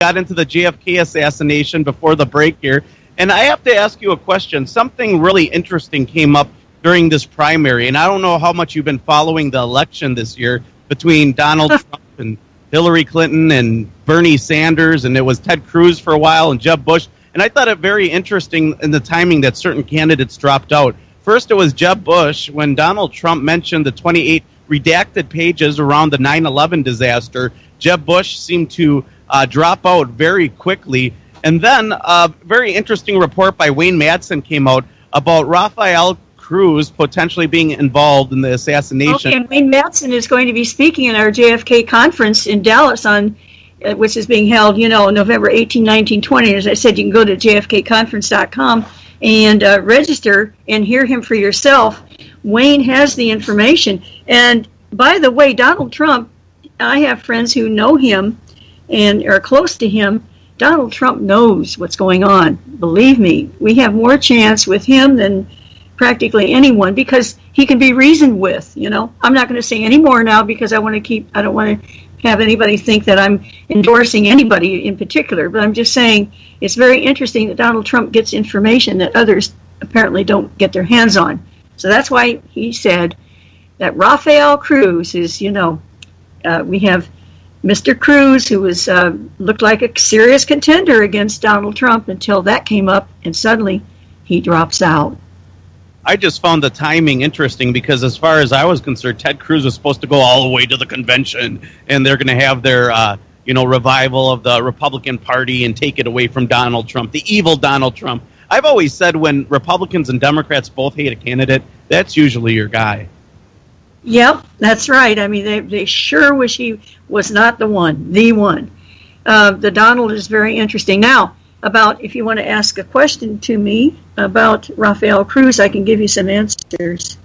got into the JFK assassination before the break here. And I have to ask you a question. Something really interesting came up during this primary, and I don't know how much you've been following the election this year between Donald Trump and Hillary Clinton and Bernie Sanders, and it was Ted Cruz for a while and Jeb Bush. And I thought it very interesting in the timing that certain candidates dropped out. First, it was Jeb Bush when Donald Trump mentioned the 28 redacted pages around the 9/11 disaster. Jeb Bush seemed to drop out very quickly. And then a very interesting report by Wayne Madsen came out about Rafael Cruz potentially being involved in the assassination. Okay, and Wayne Madsen is going to be speaking in our JFK conference in Dallas on which is being held, November 18, 19, 20. As I said, you can go to jfkconference.com and register and hear him for yourself. Wayne has the information. And by the way, Donald Trump, I have friends who know him and are close to him. Donald Trump knows what's going on. Believe me, we have more chance with him than practically anyone because he can be reasoned with. I'm not going to say any more now because I don't want to have anybody think that I'm endorsing anybody in particular, but I'm just saying it's very interesting that Donald Trump gets information that others apparently don't get their hands on. So that's why he said that Rafael Cruz is, we have Mr. Cruz, who was looked like a serious contender against Donald Trump until that came up, and suddenly he drops out. I just found the timing interesting because as far as I was concerned, Ted Cruz was supposed to go all the way to the convention, and they're going to have their, revival of the Republican Party and take it away from Donald Trump, the evil Donald Trump. I've always said when Republicans and Democrats both hate a candidate, that's usually your guy. Yep, that's right. I mean, they sure wish he was not the one. The Donald is very interesting. Now, if you want to ask a question to me about Rafael Cruz, I can give you some answers.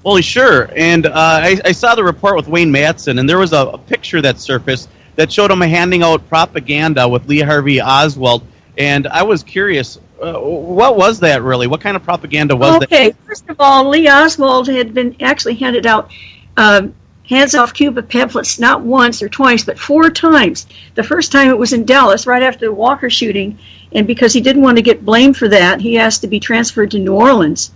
Well, sure. And I saw the report with Wayne Madsen, and there was a picture that surfaced that showed him handing out propaganda with Lee Harvey Oswald. And I was curious, what was that really? What kind of propaganda was that? Okay, first of all, Lee Oswald had been actually handed out Hands Off Cuba pamphlets not once or twice, but 4 times. The first time it was in Dallas, right after the Walker shooting, and because he didn't want to get blamed for that, he asked to be transferred to New Orleans.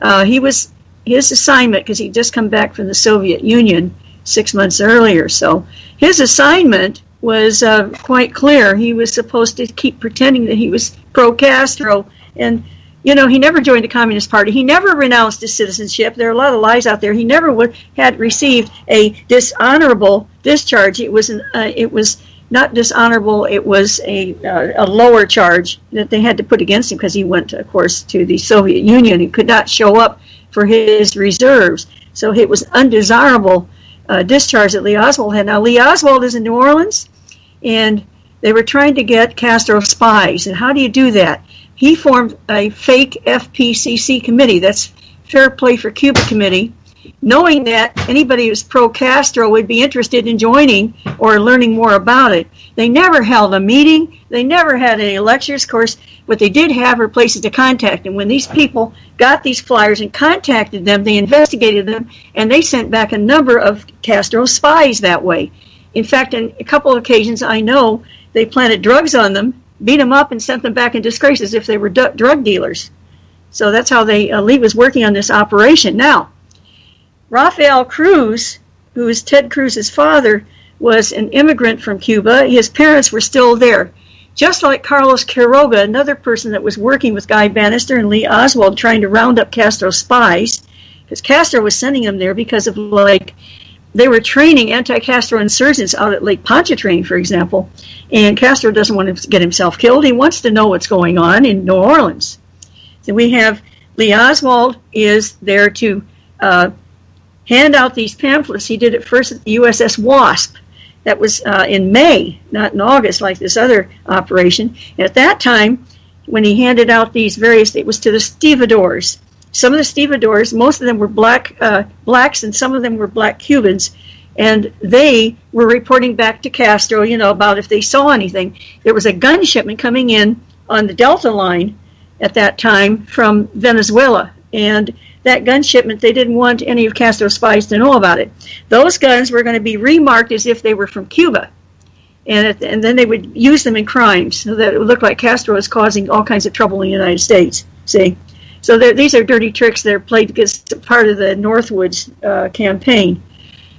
His assignment, because he'd just come back from the Soviet Union 6 months earlier, so his assignment was quite clear. He was supposed to keep pretending that he was pro-Castro, and he never joined the Communist Party. He never renounced his citizenship. There are a lot of lies out there. He never had received a dishonorable discharge. It was not dishonorable. It was a lower charge that they had to put against him because he went, of course, to the Soviet Union. He could not show up for his reserves. So it was undesirable discharge that Lee Oswald had. Now, Lee Oswald is in New Orleans, and they were trying to get Castro spies. And how do you do that? He formed a fake FPCC committee, that's Fair Play for Cuba Committee, knowing that anybody who's pro-Castro would be interested in joining or learning more about it. They never held a meeting. They never had any lectures. Of course, what they did have were places to contact. And when these people got these flyers and contacted them, they investigated them, and they sent back a number of Castro spies that way. In fact, on a couple of occasions, I know they planted drugs on them, beat them up, and sent them back in disgrace as if they were drug dealers. So that's how Lee was working on this operation. Now, Rafael Cruz, who is Ted Cruz's father, was an immigrant from Cuba. His parents were still there. Just like Carlos Quiroga, another person that was working with Guy Bannister and Lee Oswald trying to round up Castro spies, because Castro was sending them there because of, they were training anti-Castro insurgents out at Lake Pontchartrain, for example, and Castro doesn't want to get himself killed. He wants to know what's going on in New Orleans. So we have Lee Oswald is there to hand out these pamphlets. He did it first at the USS Wasp. That was in May, not in August like this other operation. And at that time, when he handed out these it was to the stevedores. Some of the stevedores, most of them were blacks, and some of them were black Cubans, and they were reporting back to Castro, about if they saw anything. There was a gun shipment coming in on the Delta line at that time from Venezuela, and that gun shipment, they didn't want any of Castro's spies to know about it. Those guns were going to be remarked as if they were from Cuba. and then they would use them in crimes so that it would look like Castro is causing all kinds of trouble in the United States. See? So these are dirty tricks that are played as part of the Northwoods campaign.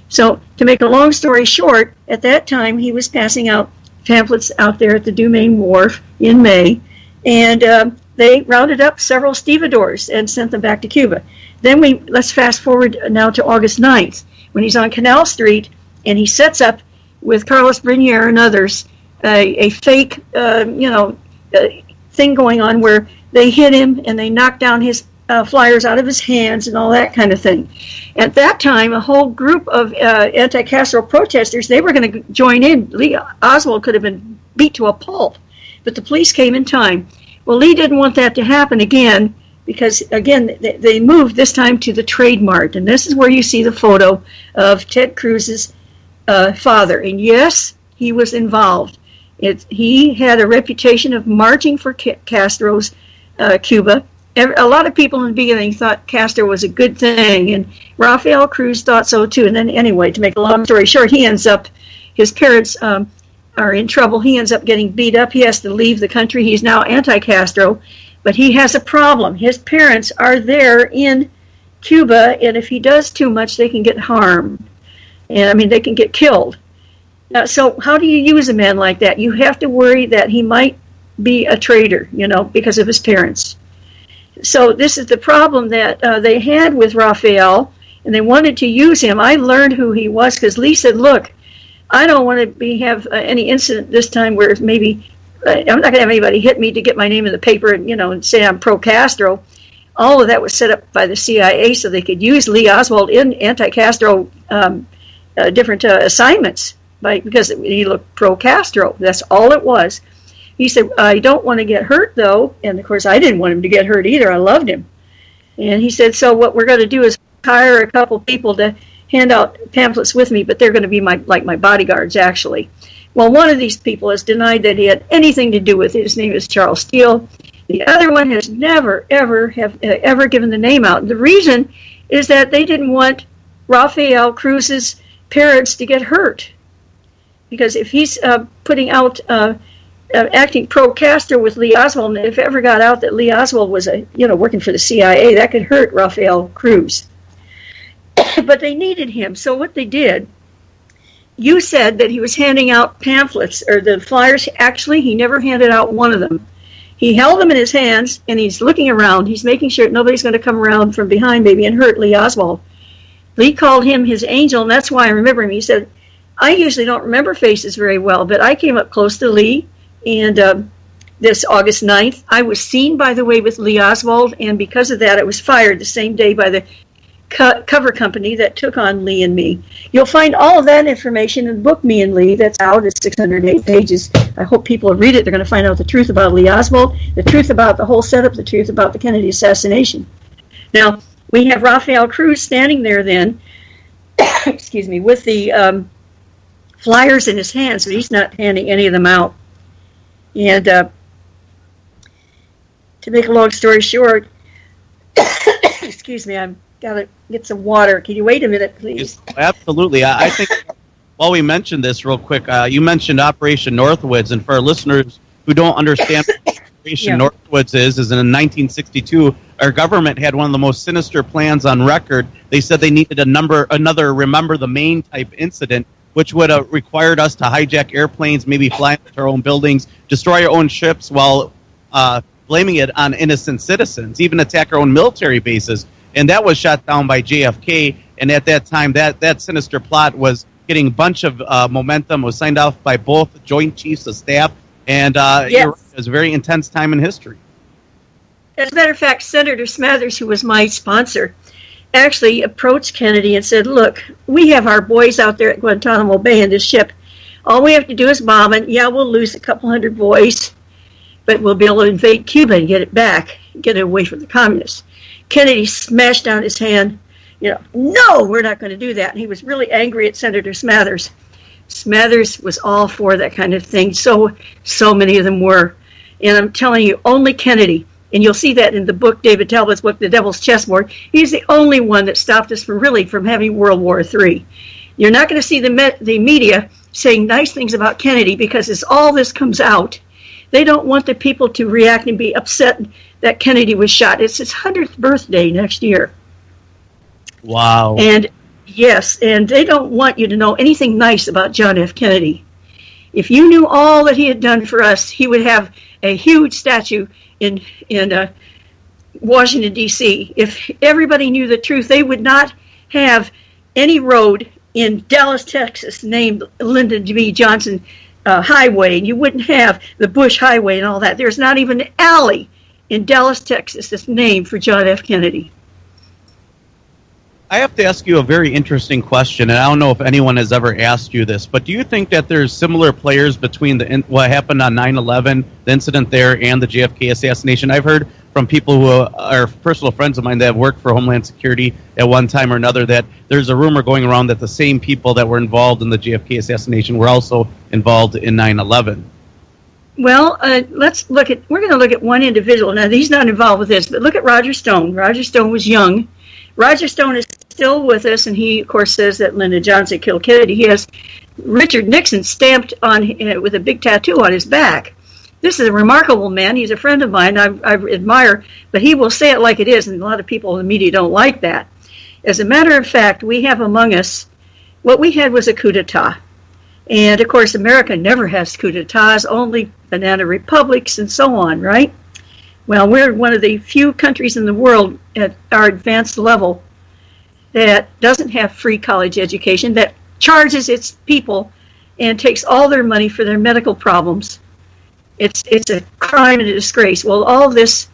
So to make a long story short, at that time he was passing out pamphlets out there at the Dumaine Wharf in May, and they rounded up several stevedores and sent them back to Cuba. Then let's fast forward now to August 9th, when he's on Canal Street, and he sets up with Carlos Brunier and others a fake, thing going on where they hit him and they knocked down his flyers out of his hands and all that kind of thing. At that time, a whole group of anti-Castro protesters, they were going to join in. Lee Oswald could have been beat to a pulp, but the police came in time. Well, Lee didn't want that to happen again because, again, they moved this time to the Trade Mart, and this is where you see the photo of Ted Cruz's father. And yes, he was involved. He had a reputation of marching for Castro's Cuba. A lot of people in the beginning thought Castro was a good thing, and Rafael Cruz thought so too. And then anyway, to make a long story short, his parents are in trouble. He ends up getting beat up. He has to leave the country. He's now anti-Castro, but he has a problem. His parents are there in Cuba, and if he does too much, they can get harmed. And I mean, they can get killed. So how do you use a man like that? You have to worry that he might be a traitor, because of his parents. So this is the problem that they had with Rafael, and they wanted to use him. I learned who he was because Lee said, look, I don't want to have any incident this time where maybe I'm not going to have anybody hit me to get my name in the paper and say I'm pro-Castro. All of that was set up by the CIA so they could use Lee Oswald in anti-Castro different assignments because he looked pro-Castro. That's all it was. He said, I don't want to get hurt, though. And, of course, I didn't want him to get hurt either. I loved him. And he said, so what we're going to do is hire a couple people to hand out pamphlets with me, but they're going to be my bodyguards, actually. Well, one of these people has denied that he had anything to do with it. His name is Charles Steele. The other one has never, ever given the name out. And the reason is that they didn't want Rafael Cruz's parents to get hurt. Because if he's putting out... acting pro-Castro with Lee Oswald, and if it ever got out that Lee Oswald was working for the CIA, that could hurt Rafael Cruz. But they needed him, so what they did, you said that he was handing out pamphlets, or the flyers. Actually, he never handed out one of them. He held them in his hands, and he's looking around. He's making sure nobody's going to come around from behind maybe and hurt Lee Oswald. Lee called him his angel, and that's why I remember him. He said, I usually don't remember faces very well, but I came up close to Lee. And this August 9th, I was seen, by the way, with Lee Oswald, and because of that, I was fired the same day by the cover company that took on Lee and me. You'll find all of that information in the book, Me and Lee. That's out. It's 608 pages. I hope people will read it. They're going to find out the truth about Lee Oswald, the truth about the whole setup, the truth about the Kennedy assassination. Now, we have Rafael Cruz standing there then, excuse me, with the flyers in his hands, but he's not handing any of them out. And to make a long story short, excuse me, I've got to get some water. Can you wait a minute, please? Absolutely. I think while we mentioned this real quick, you mentioned Operation Northwoods, and for our listeners who don't understand what Operation Northwoods is in 1962, our government had one of the most sinister plans on record. They said they needed another Remember the Maine type incident, which would have required us to hijack airplanes, maybe fly into our own buildings, destroy our own ships while blaming it on innocent citizens, even attack our own military bases. And that was shot down by JFK. And at that time, that sinister plot was getting a bunch of momentum, was signed off by both Joint Chiefs of Staff. And it was a very intense time in history. As a matter of fact, Senator Smathers, who was my sponsor, actually approached Kennedy and said, look, we have our boys out there at Guantanamo Bay in this ship. All we have to do is bomb it. Yeah, we'll lose a couple hundred boys, but we'll be able to invade Cuba and get it back, get it away from the communists. Kennedy smashed down his hand. No, we're not going to do that. And he was really angry at Senator Smathers. Smathers was all for that kind of thing. So many of them were. And I'm telling you, only Kennedy, and you'll see that in the book, David Talbot's book, The Devil's Chessboard, he's the only one that stopped us from having World War III. You're not going to see the media saying nice things about Kennedy, because as all this comes out, they don't want the people to react and be upset that Kennedy was shot. It's his 100th birthday next year. Wow. And yes, and they don't want you to know anything nice about John F. Kennedy. If you knew all that he had done for us, he would have a huge statue in Washington, D.C. If everybody knew the truth, they would not have any road in Dallas, Texas, named Lyndon B. Johnson Highway, and you wouldn't have the Bush Highway and all that. There's not even an alley in Dallas, Texas that's named for John F. Kennedy. I have to ask you a very interesting question, and I don't know if anyone has ever asked you this, but do you think that there's similar players between what happened on 9/11, the incident there, and the JFK assassination? I've heard from people who are personal friends of mine that have worked for Homeland Security at one time or another that there's a rumor going around that the same people that were involved in the JFK assassination were also involved in 9/11. Well, we're going to look at one individual. Now, he's not involved with this, but look at Roger Stone. Roger Stone was young. Roger Stone is still with us, and he, of course, says that Lyndon Johnson killed Kennedy. He has Richard Nixon stamped on with a big tattoo on his back. This is a remarkable man. He's a friend of mine. I admire, but he will say it like it is, and a lot of people in the media don't like that. As a matter of fact, we have among us, what we had was a coup d'etat. And, of course, America never has coup d'etats, only banana republics and so on, right? Well, we're one of the few countries in the world at our advanced level that doesn't have free college education, that charges its people and takes all their money for their medical problems. It's a crime and a disgrace. Well, all of this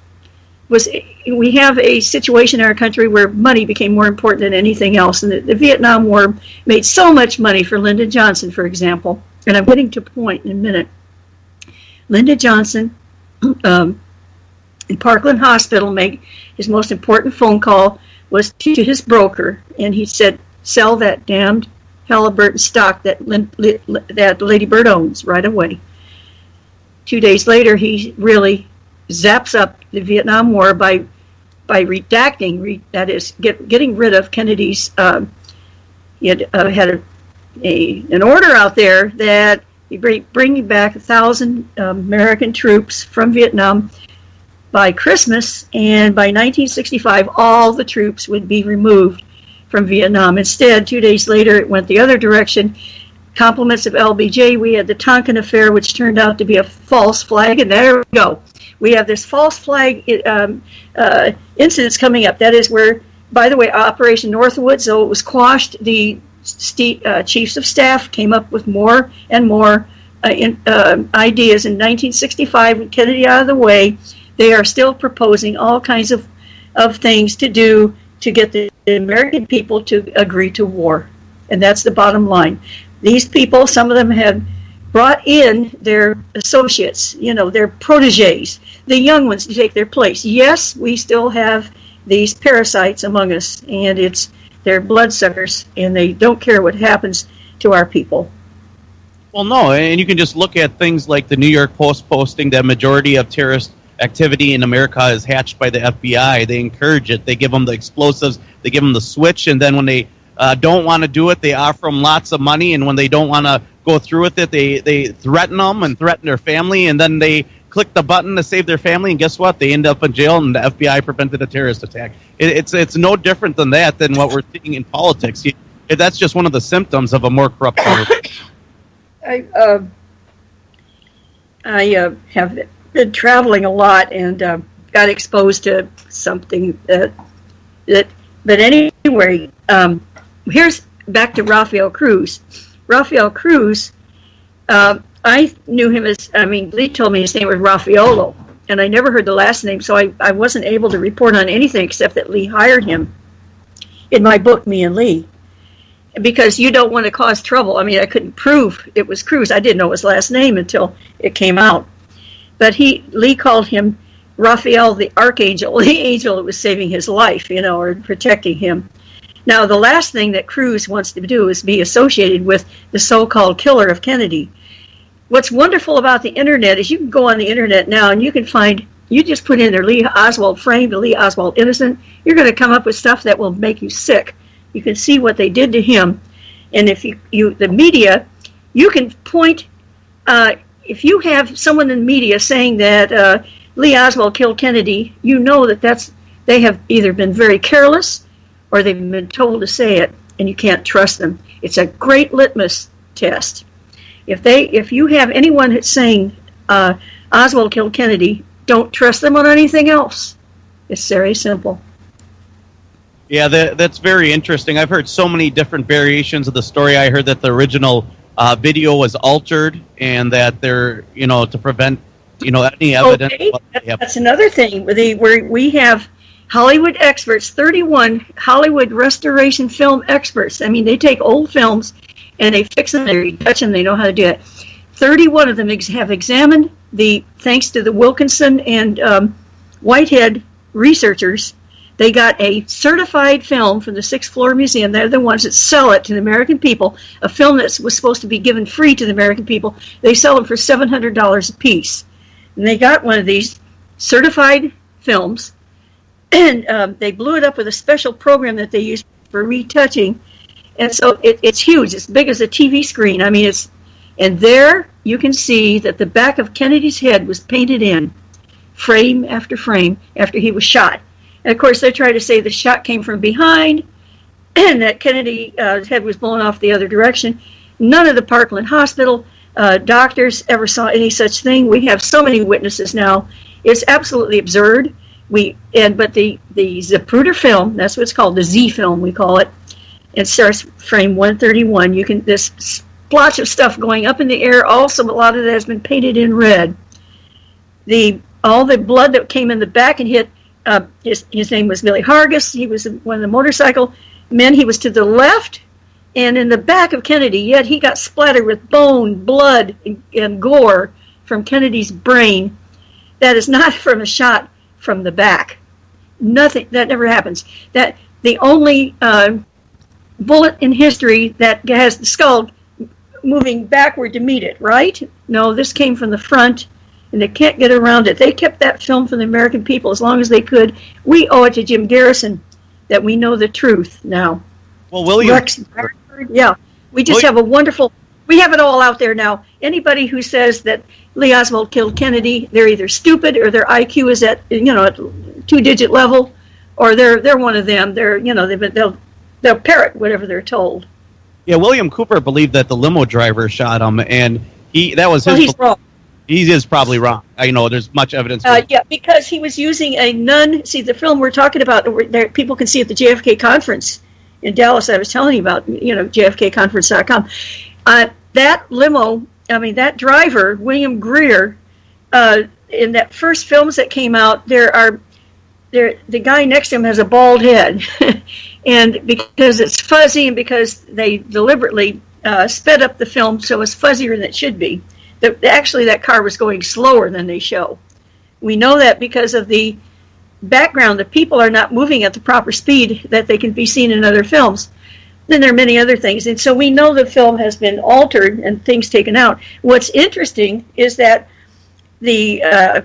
we have a situation in our country where money became more important than anything else. And the Vietnam War made so much money for Lyndon Johnson, for example. And I'm getting to a point in a minute. Lyndon Johnson, in Parkland Hospital, made his most important phone call was to his broker, and he said, "Sell that damned Halliburton stock that Lady Bird owns right away." 2 days later, he really zaps up the Vietnam War by redacting, that is, getting rid of Kennedy's. He had an order out there that he bring back 1,000 American troops from Vietnam by Christmas, and by 1965, all the troops would be removed from Vietnam. Instead, 2 days later, it went the other direction. Compliments of LBJ, we had the Tonkin Affair, which turned out to be a false flag, and there we go. We have this false flag incidents coming up. That is where, by the way, Operation Northwoods, though it was quashed, the chiefs of staff came up with more and more ideas. In 1965, with Kennedy out of the way, they are still proposing all kinds of things to do to get the American people to agree to war. And that's the bottom line. These people, some of them had brought in their associates, their protégés, the young ones, to take their place. Yes, we still have these parasites among us, and they're bloodsuckers, and they don't care what happens to our people. Well, no, and you can just look at things like the New York Post posting that majority of terrorist activity in America is hatched by the FBI. They encourage it. They give them the explosives. They give them the switch. And then when they don't want to do it, they offer them lots of money. And when they don't want to go through with it, they threaten them and threaten their family. And then they click the button to save their family. And guess what? They end up in jail, and the FBI prevented a terrorist attack. It's no different than what we're seeing in politics. That's just one of the symptoms of a more corrupt world. I have been traveling a lot and got exposed to something that but anyway, here's back to Rafael Cruz. Rafael Cruz, I knew him Lee told me his name was Raffaello, and I never heard the last name, so I wasn't able to report on anything except that Lee hired him in my book, Me and Lee, because you don't want to cause trouble. I couldn't prove it was Cruz. I didn't know his last name until it came out. But Lee called him Raphael the Archangel, the angel that was saving his life, or protecting him. Now, the last thing that Cruz wants to do is be associated with the so-called killer of Kennedy. What's wonderful about the internet is you can go on the internet now and you can find, you just put in there Lee Oswald framed, Lee Oswald innocent, you're going to come up with stuff that will make you sick. You can see what they did to him. And if the media You can point, if you have someone in the media saying that Lee Oswald killed Kennedy, you know that they have either been very careless or they've been told to say it, and you can't trust them. It's a great litmus test. If you have anyone that's saying Oswald killed Kennedy, don't trust them on anything else. It's very simple. Yeah, that's very interesting. I've heard so many different variations of the story. I heard that the original video was altered, and that they're, to prevent, any evidence. Okay, that's another thing. Where we have Hollywood experts, 31 Hollywood restoration film experts. I mean, they take old films and they fix them, they retouch them, they know how to do it. 31 of them have examined thanks to the Wilkinson and Whitehead researchers. They got a certified film from the Sixth Floor Museum. They're the ones that sell it to the American people. A film that was supposed to be given free to the American people. They sell them for $700 a piece. And they got one of these certified films, and they blew it up with a special program that they use for retouching. And so it's huge. It's big as a TV screen. I mean, and there you can see that the back of Kennedy's head was painted in, frame after frame, after he was shot. And of course, they try to say the shot came from behind and that Kennedy's head was blown off the other direction. None of the Parkland Hospital doctors ever saw any such thing. We have so many witnesses now. It's absolutely absurd. But the Zapruder film, that's what it's called, the Z film we call it. It starts frame 131. This splotch of stuff going up in the air. Also, a lot of that has been painted in red. All the blood that came in the back and hit. His name was Billy Hargis. He was one of the motorcycle men. He was to the left and in the back of Kennedy, yet he got splattered with bone, blood, and gore from Kennedy's brain. That is not from a shot from the back. Nothing. That never happens. That the only bullet in history that has the skull moving backward to meet it, right? No, this came from the front. And they can't get around it. They kept that film for the American people as long as they could. We owe it to Jim Garrison that we know the truth now. Well, William, yeah, we just have we have it all out there now. Anybody who says that Lee Oswald killed Kennedy, they're either stupid or their IQ is at at 2-digit level, or they're one of them. They'll parrot whatever they're told. Yeah, William Cooper believed that the limo driver shot him, and that was his. Well, he's wrong. He is probably wrong. There's much evidence. Yeah, because he was using a nun. See, the film we're talking about, people can see at the JFK conference in Dallas. I was telling you about, JFKconference.com. That limo, that driver, William Greer, in that first films that came out, the guy next to him has a bald head, and because it's fuzzy and because they deliberately sped up the film so it's fuzzier than it should be. Actually, that car was going slower than they show. We know that because of the background. The people are not moving at the proper speed that they can be seen in other films. Then there are many other things. And so we know the film has been altered and things taken out. What's interesting is that the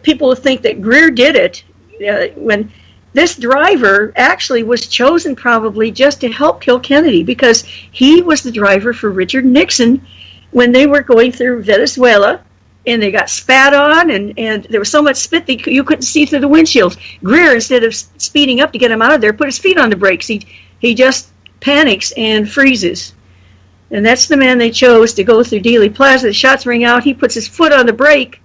people think that Greer did it when this driver actually was chosen probably just to help kill Kennedy, because he was the driver for Richard Nixon when they were going through Venezuela, and they got spat on, and there was so much spit that you couldn't see through the windshields. Greer, instead of speeding up to get him out of there, put his feet on the brakes. He just panics and freezes. And that's the man they chose to go through Dealey Plaza. The shots ring out. He puts his foot on the brake,